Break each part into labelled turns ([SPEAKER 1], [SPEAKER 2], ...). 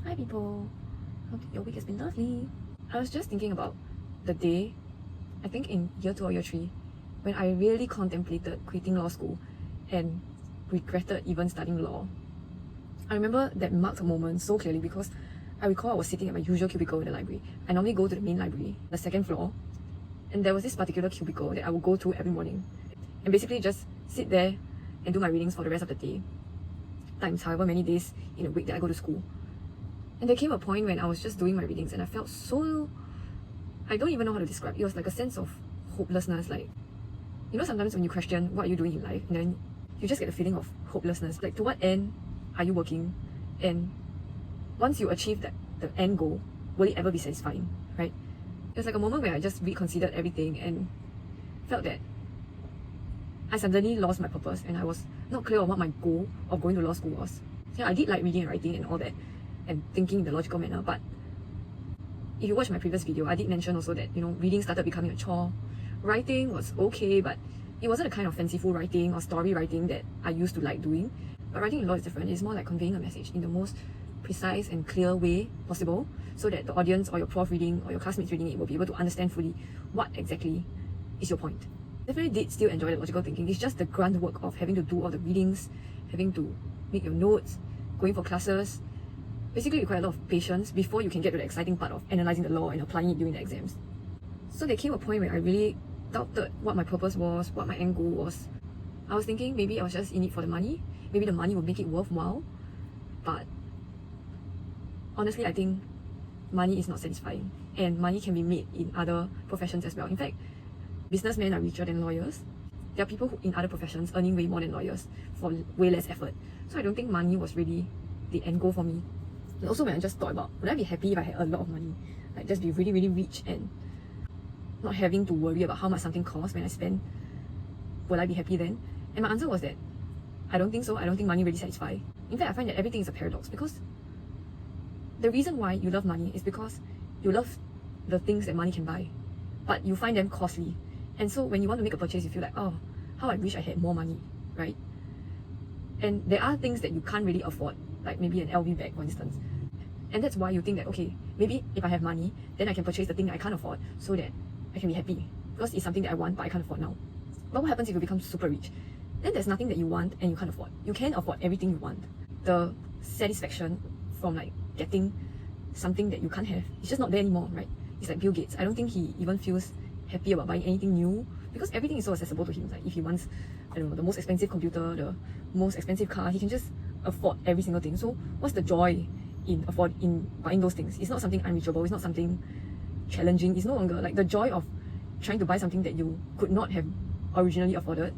[SPEAKER 1] Hi people, hope your week has been lovely. I was just thinking about the day, I think in year 2 or year 3, when I really contemplated quitting law school and regretted even studying law. I remember that marked moment so clearly because I recall I was sitting at my usual cubicle in the library. I normally go to the main library, the second floor, and there was this particular cubicle that I would go to every morning and basically just sit there and do my readings for the rest of the day, times however many days in a week that I go to school. And there came a point when I was just doing my readings and I felt so, I don't even know how to describe it. It was like a sense of hopelessness. Like, you know, sometimes when you question what are you doing in life, and then you just get a feeling of hopelessness. Like, to what end are you working? And once you achieve the end goal, will it ever be satisfying, right? It was like a moment where I just reconsidered everything and felt that I suddenly lost my purpose and I was not clear on what my goal of going to law school was. Yeah, I did like reading and writing and all that, and thinking in the logical manner, but if you watch my previous video, I did mention also that, you know, reading started becoming a chore. Writing was okay, but it wasn't the kind of fanciful writing or story writing that I used to like doing. But writing in law is different. It's more like conveying a message in the most precise and clear way possible, so that the audience or your prof reading or your classmates reading it will be able to understand fully what exactly is your point. Definitely did still enjoy the logical thinking. It's just the grunt work of having to do all the readings, having to make your notes, going for classes. Basically require a lot of patience before you can get to the exciting part of analysing the law and applying it during the exams. So there came a point where I really doubted what my purpose was, what my end goal was. I was thinking maybe I was just in it for the money. Maybe the money would make it worthwhile. But honestly, I think money is not satisfying. And money can be made in other professions as well. In fact, businessmen are richer than lawyers. There are people who, in other professions, earning way more than lawyers for way less effort. So I don't think money was really the end goal for me. And also when I just thought about, would I be happy if I had a lot of money? Like, just be really, really rich and not having to worry about how much something costs when I spend. Will I be happy then? And my answer was that I don't think so. I don't think money really satisfies. In fact, I find that everything is a paradox, because the reason why you love money is because you love the things that money can buy, but you find them costly. And so when you want to make a purchase, you feel like, oh, how I wish I had more money, right? And there are things that you can't really afford, like maybe an LV bag, for instance. And that's why you think that, okay, maybe if I have money, then I can purchase the thing that I can't afford so that I can be happy, because it's something that I want but I can't afford now. But what happens if you become super rich? Then there's nothing that you want and you can't afford. You can afford everything you want. The satisfaction from like getting something that you can't have, it's just not there anymore, right? It's like Bill Gates. I don't think he even feels happy about buying anything new, because everything is so accessible to him. Like, if he wants, I don't know, the most expensive computer, the most expensive car, he can just afford every single thing. So what's the joy in buying those things? It's not something unreachable, it's not something challenging. It's no longer like the joy of trying to buy something that you could not have originally afforded.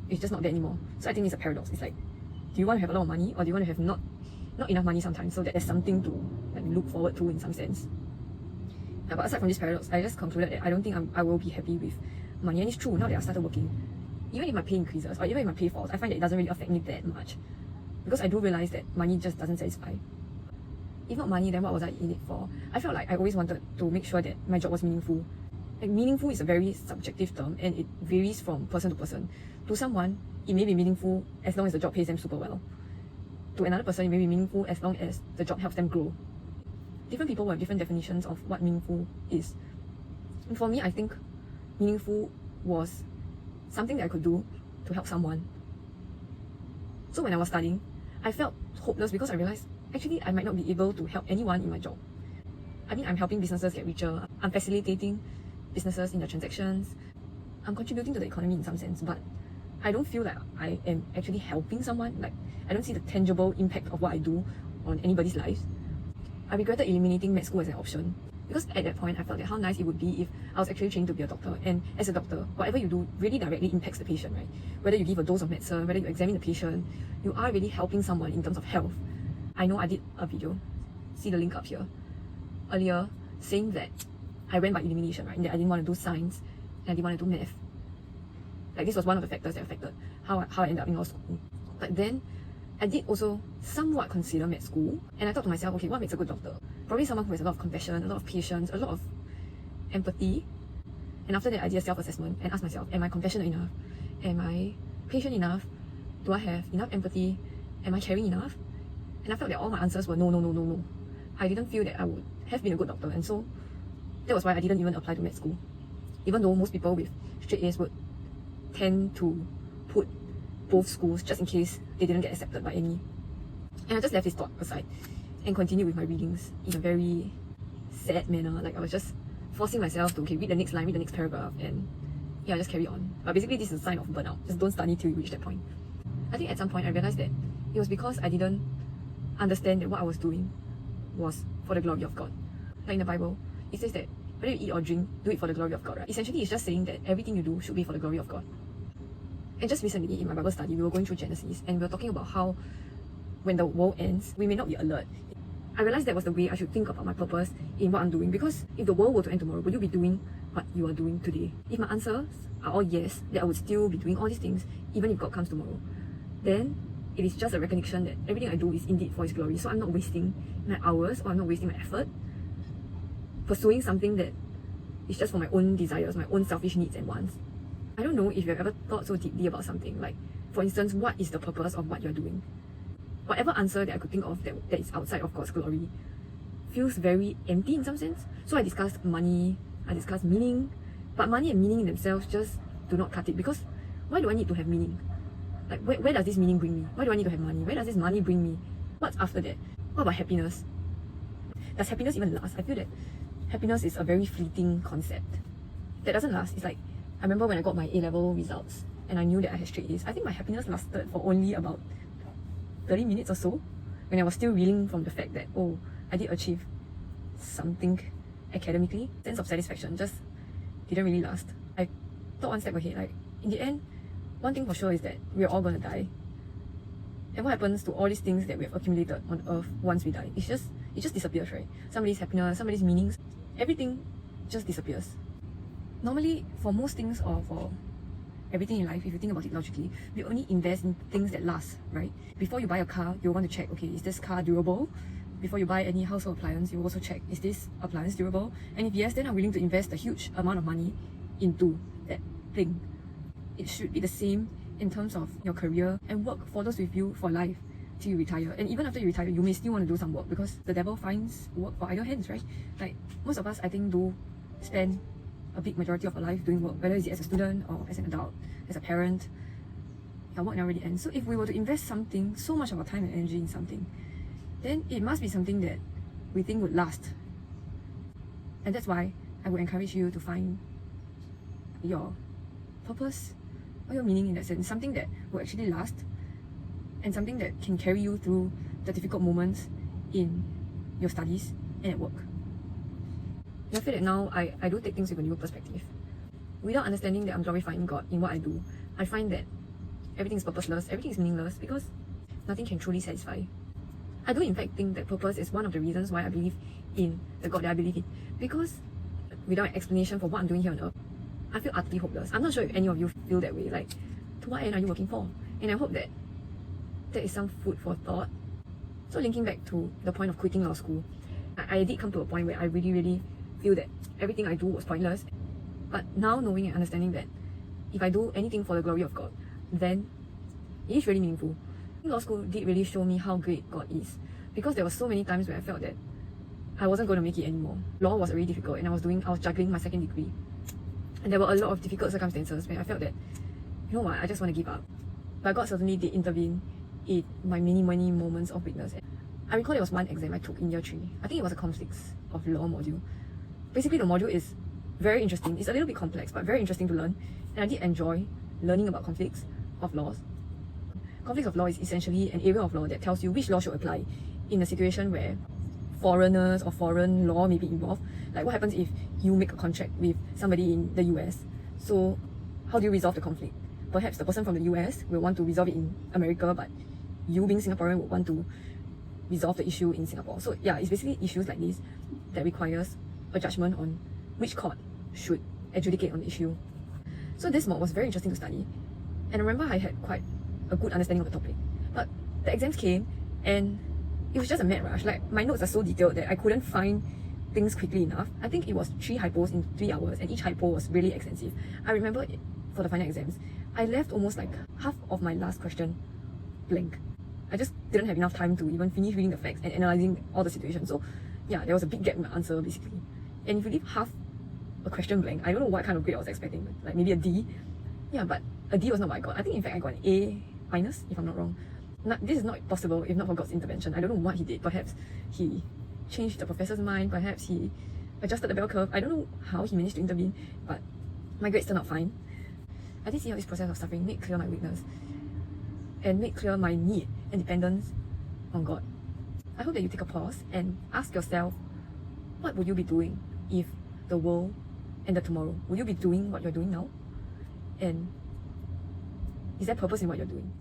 [SPEAKER 1] It's just not there anymore. So I think it's a paradox. It's like, do you want to have a lot of money, or do you want to have not enough money sometimes, so that there's something to like look forward to in some sense? Yeah, but aside from this paradox, I just concluded that I don't think I will be happy with money. And it's true, now that I've started working, even if my pay increases or even if my pay falls, I find that it doesn't really affect me that much, because I do realize that money just doesn't satisfy. If not money, then what was I in it for? I felt like I always wanted to make sure that my job was meaningful. Like, meaningful is a very subjective term, and it varies from person to person. To someone, it may be meaningful as long as the job pays them super well. To another person, it may be meaningful as long as the job helps them grow. Different people will have different definitions of what meaningful is. And for me, I think meaningful was something that I could do to help someone. So when I was studying, I felt hopeless because I realized actually I might not be able to help anyone in my job. I mean, I'm helping businesses get richer, I'm facilitating businesses in their transactions, I'm contributing to the economy in some sense, but I don't feel like I am actually helping someone. Like, I don't see the tangible impact of what I do on anybody's lives. I regretted eliminating med school as an option, because at that point I felt that how nice it would be if I was actually trained to be a doctor, and as a doctor, whatever you do really directly impacts the patient, right? Whether you give a dose of medicine, whether you examine the patient, you are really helping someone in terms of health. I know I did a video, see the link up here, earlier, saying that I went by elimination, right? And that I didn't want to do science and I didn't want to do math. Like, this was one of the factors that affected how I ended up in law school. But then I did also somewhat consider med school, and I thought to myself, okay, what makes a good doctor? Probably someone who has a lot of compassion, a lot of patience, a lot of empathy. And after that, I did a self-assessment and asked myself, am I compassionate enough? Am I patient enough? Do I have enough empathy? Am I caring enough? And I felt that all my answers were no. I didn't feel that I would have been a good doctor, and so that was why I didn't even apply to med school. Even though most people with straight A's would tend to put both schools just in case they didn't get accepted by any. And I just left this thought aside and continued with my readings in a very sad manner. Like I was just forcing myself to read the next line, read the next paragraph, and yeah, just carry on. But basically this is a sign of burnout. Just don't study till you reach that point. I think at some point I realized that it was because I didn't understand that what I was doing was for the glory of God. Like in the Bible, it says that whether you eat or drink, do it for the glory of God, right? Essentially, it's just saying that everything you do should be for the glory of God. And just recently, in my Bible study, we were going through Genesis, and we were talking about how when the world ends, we may not be alert. I realized that was the way I should think about my purpose in what I'm doing, because if the world were to end tomorrow, would you be doing what you are doing today? If my answers are all yes, that I would still be doing all these things, even if God comes tomorrow, then it is just a recognition that everything I do is indeed for His glory. So I'm not wasting my hours, or I'm not wasting my effort pursuing something that is just for my own desires, my own selfish needs and wants. I don't know if you've ever thought so deeply about something. Like, for instance, what is the purpose of what you're doing? Whatever answer that I could think of that is outside of God's glory feels very empty in some sense. So I discussed money, I discussed meaning, but money and meaning in themselves just do not cut it, because why do I need to have meaning? Like, where does this meaning bring me? Why do I need to have money? Where does this money bring me? What's after that? What about happiness? Does happiness even last? I feel that happiness is a very fleeting concept that doesn't last. It's like, I remember when I got my A-level results and I knew that I had straight A's, I think my happiness lasted for only about 30 minutes or so, when I was still reeling from the fact that, oh, I did achieve something academically. Sense of satisfaction just didn't really last. I thought one step ahead, like, in the end, one thing for sure is that we're all gonna die. And what happens to all these things that we have accumulated on earth once we die? It just disappears, right? Somebody's happiness, somebody's meanings, everything just disappears. Normally, for most things, or for everything in life, if you think about it logically, we only invest in things that last, right? Before you buy a car, you'll want to check, okay, is this car durable? Before you buy any household appliance, you also check, is this appliance durable? And if yes, then I'm willing to invest a huge amount of money into that thing. It should be the same in terms of your career, and work follows with you for life till you retire. And even after you retire, you may still want to do some work, because the devil finds work for idle hands, right? Like, most of us, I think, do spend a big majority of our life doing work, whether it's as a student or as an adult, as a parent. Our work never really ends. So if we were to invest something, so much of our time and energy in something, then it must be something that we think would last. And that's why I would encourage you to find your purpose or your meaning in that sense, something that will actually last, and something that can carry you through the difficult moments in your studies and at work. I feel that now I do take things with a new perspective. Without understanding that I'm glorifying God in what I do, I find that everything is purposeless, everything is meaningless, because nothing can truly satisfy. I do in fact think that purpose is one of the reasons why I believe in the God that I believe in, because without an explanation for what I'm doing here on earth, I feel utterly hopeless. I'm not sure if any of you feel that way. Like, to what end are you working for? And I hope that that is some food for thought. So linking back to the point of quitting law school, I did come to a point where I really feel that everything I do was pointless. But now knowing and understanding that if I do anything for the glory of God, then it is really meaningful. Law school did really show me how great God is, because there were so many times where I felt that I wasn't going to make it anymore. Law was already difficult, and I was juggling my second degree. And there were a lot of difficult circumstances where I felt that, you know what, I just want to give up. But God certainly did intervene in my many moments of weakness. I recall there was one exam I took in year 3. I think it was a conflicts of law module. Basically, the module is very interesting. It's a little bit complex, but very interesting to learn. And I did enjoy learning about conflicts of laws. Conflicts of law is essentially an area of law that tells you which law should apply in a situation where foreigners or foreign law may be involved. Like, what happens if you make a contract with somebody in the US? So how do you resolve the conflict? Perhaps the person from the US will want to resolve it in America, but you being Singaporean would want to resolve the issue in Singapore. So yeah, it's basically issues like this that requires a judgment on which court should adjudicate on the issue. So this mod was very interesting to study, and I remember I had quite a good understanding of the topic. But the exams came and it was just a mad rush. Like, my notes are so detailed that I couldn't find things quickly enough. I think it was 3 hypos in 3 hours, and each hypo was really extensive. I remember for the final exams, I left almost like half of my last question blank. I just didn't have enough time to even finish reading the facts and analysing all the situations. So yeah, there was a big gap in my answer basically. And if you leave half a question blank, I don't know what kind of grade I was expecting, like maybe a D. Yeah, but a D was not what I got. I think in fact I got an A minus, if I'm not wrong. This is not possible if not for God's intervention. I don't know what he did. Perhaps he changed the professor's mind, perhaps he adjusted the bell curve. I don't know how he managed to intervene, but my grades turned out fine. I did see how this process of suffering made clear my weakness and made clear my need and dependence on God. I hope that you take a pause and ask yourself, what would you be doing if the world ended tomorrow? Will you be doing what you're doing now? And is there purpose in what you're doing?